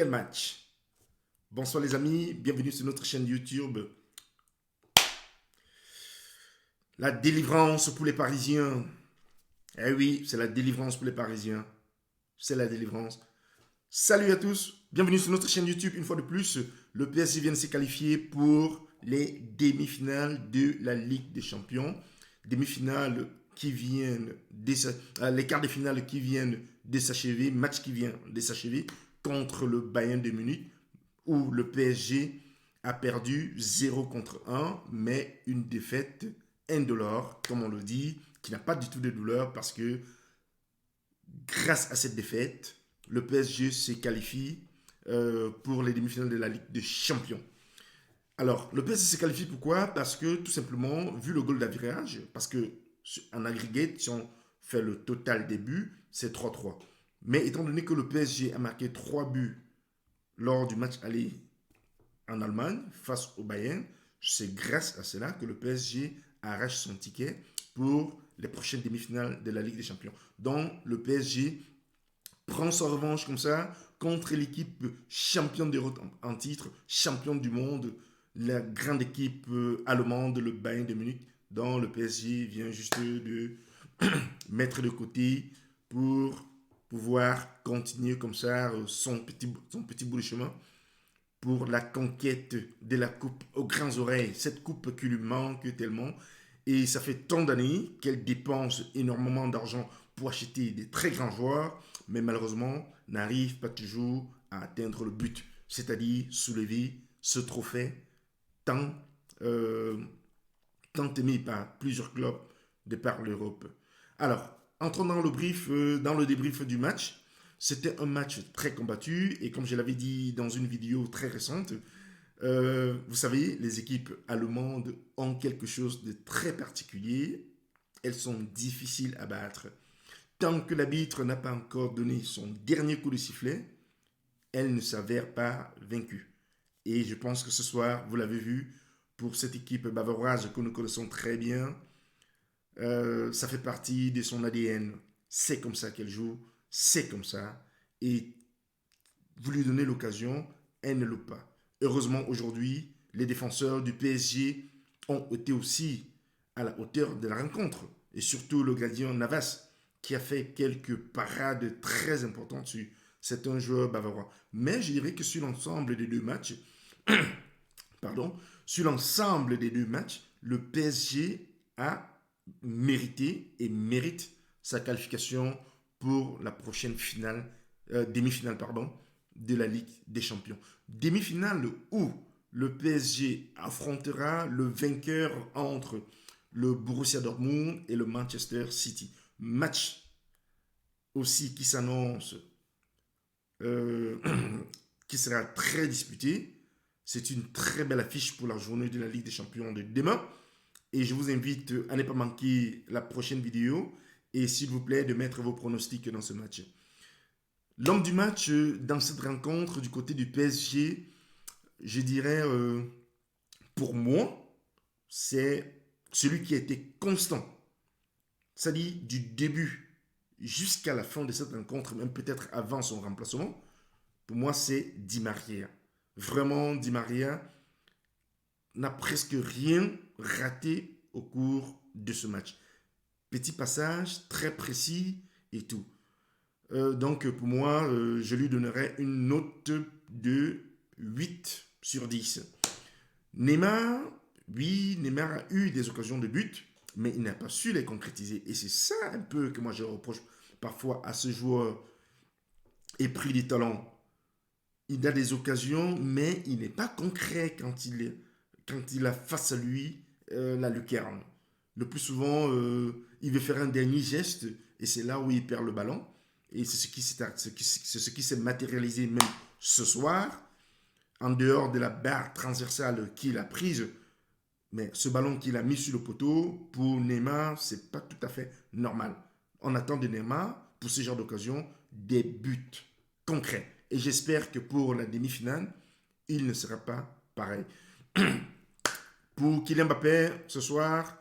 Quel match! Bonsoir les amis, bienvenue sur notre chaîne YouTube. La délivrance pour les Parisiens. Eh oui, c'est la délivrance pour les Parisiens. C'est la délivrance. Salut à tous, bienvenue sur notre chaîne YouTube. Une fois de plus, le PSG vient de se qualifier pour les demi-finales de la Ligue des Champions. Demi-finales qui viennent, les quarts de finale qui viennent de s'achever, match qui vient de s'achever contre le Bayern de Munich, où le PSG a perdu 0 contre 1, mais une défaite indolore, comme on le dit, qui n'a pas du tout de douleur parce que grâce à cette défaite, le PSG se qualifie pour les demi-finales de la Ligue des Champions. Alors, le PSG se qualifie pourquoi? Parce que tout simplement, vu le goal d'average, parce que en aggregate, si on fait le total des buts, c'est 3-3. Mais étant donné que le PSG a marqué 3 buts lors du match aller en Allemagne face au Bayern, c'est grâce à cela que le PSG arrache son ticket pour les prochaines demi-finales de la Ligue des Champions. Donc le PSG prend sa revanche comme ça contre l'équipe championne d'Europe en titre, championne du monde, la grande équipe allemande, le Bayern de Munich, dont le PSG vient juste de mettre de côté pour pouvoir continuer comme ça son petit bout de chemin pour la conquête de la coupe aux grandes oreilles. Cette coupe qui lui manque tellement. Et ça fait tant d'années qu'elle dépense énormément d'argent pour acheter des très grands joueurs, mais malheureusement n'arrive pas toujours à atteindre le but, c'est-à-dire soulever ce trophée tant, euh, tant aimé par plusieurs clubs de par l'Europe. Alors, entrons dans le débrief du match. C'était un match très combattu et comme je l'avais dit dans une vidéo très récente, vous savez, les équipes allemandes ont quelque chose de très particulier. Elles sont difficiles à battre. Tant que l'arbitre n'a pas encore donné son dernier coup de sifflet, elles ne s'avèrent pas vaincues. Et je pense que ce soir, vous l'avez vu, pour cette équipe bavaroise que nous connaissons très bien, ça fait partie de son ADN. C'est comme ça qu'elle joue, c'est comme ça. Et vous lui donnez l'occasion, elle ne loupe pas. Heureusement, aujourd'hui, les défenseurs du PSG ont été aussi à la hauteur de la rencontre. Et surtout le gardien Navas, qui a fait quelques parades très importantes dessus. C'est un joueur bavarois. Mais je dirais que sur l'ensemble des deux matchs, pardon, sur l'ensemble des deux matchs, le PSG a mérité et mérite sa qualification pour la prochaine finale, demi-finale, pardon, de la Ligue des Champions. Demi-finale où le PSG affrontera le vainqueur entre le Borussia Dortmund et le Manchester City. Match aussi qui s'annonce, euh, qui sera très disputé. C'est une très belle affiche pour la journée de la Ligue des Champions de demain. Et je vous invite à ne pas manquer la prochaine vidéo et s'il vous plaît de mettre vos pronostics dans ce match. L'homme du match dans cette rencontre du côté du PSG, je dirais pour moi, c'est celui qui a été constant. C'est-à-dire du début jusqu'à la fin de cette rencontre, même peut-être avant son remplacement. Pour moi, c'est Di Maria. Vraiment, Di Maria n'a presque rien raté au cours de ce match. Petit passage, très précis et tout. Donc pour moi, je lui donnerais une note de 8 sur 10. Neymar, oui, Neymar a eu des occasions de but, mais il n'a pas su les concrétiser. Et c'est ça un peu que moi je reproche parfois à ce joueur épris du talent. Il a des occasions, mais il n'est pas concret quand il a face à lui la lucarne. Le plus souvent, il veut faire un dernier geste et c'est là où il perd le ballon. Et c'est ce qui s'est matérialisé même ce soir, en dehors de la barre transversale qu'il a prise. Mais ce ballon qu'il a mis sur le poteau, pour Neymar, c'est pas tout à fait normal. On attend de Neymar, pour ce genre d'occasion, des buts concrets. Et j'espère que pour la demi-finale, il ne sera pas pareil. Pour Kylian Mbappé, ce soir,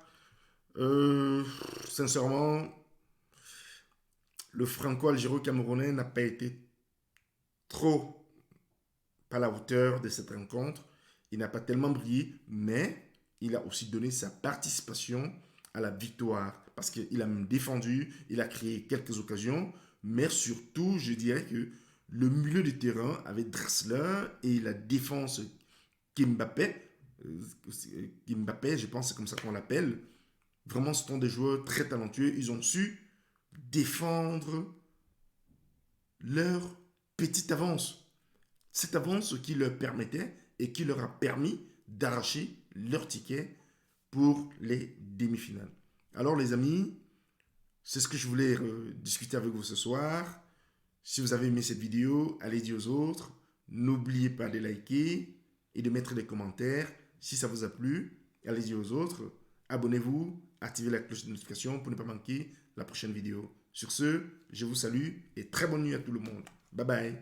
sincèrement, le franco-algéro-camerounais n'a pas été trop pas à la hauteur de cette rencontre. Il n'a pas tellement brillé, mais il a aussi donné sa participation à la victoire. Parce qu'il a même défendu, il a créé quelques occasions, mais surtout, je dirais que le milieu de terrain avec Drexler et la défense Kimpembe, Kimpembe, je pense que c'est comme ça qu'on l'appelle, vraiment ce sont des joueurs très talentueux. Ils ont su défendre leur petite avance. Cette avance qui leur permettait et qui leur a permis d'arracher leur ticket pour les demi-finales. Alors les amis, c'est ce que je voulais discuter avec vous ce soir. Si vous avez aimé cette vidéo, allez-y aux autres. N'oubliez pas de liker et de mettre des commentaires. Si ça vous a plu, allez-y aux autres. Abonnez-vous, activez la cloche de notification pour ne pas manquer la prochaine vidéo. Sur ce, je vous salue et très bonne nuit à tout le monde. Bye bye.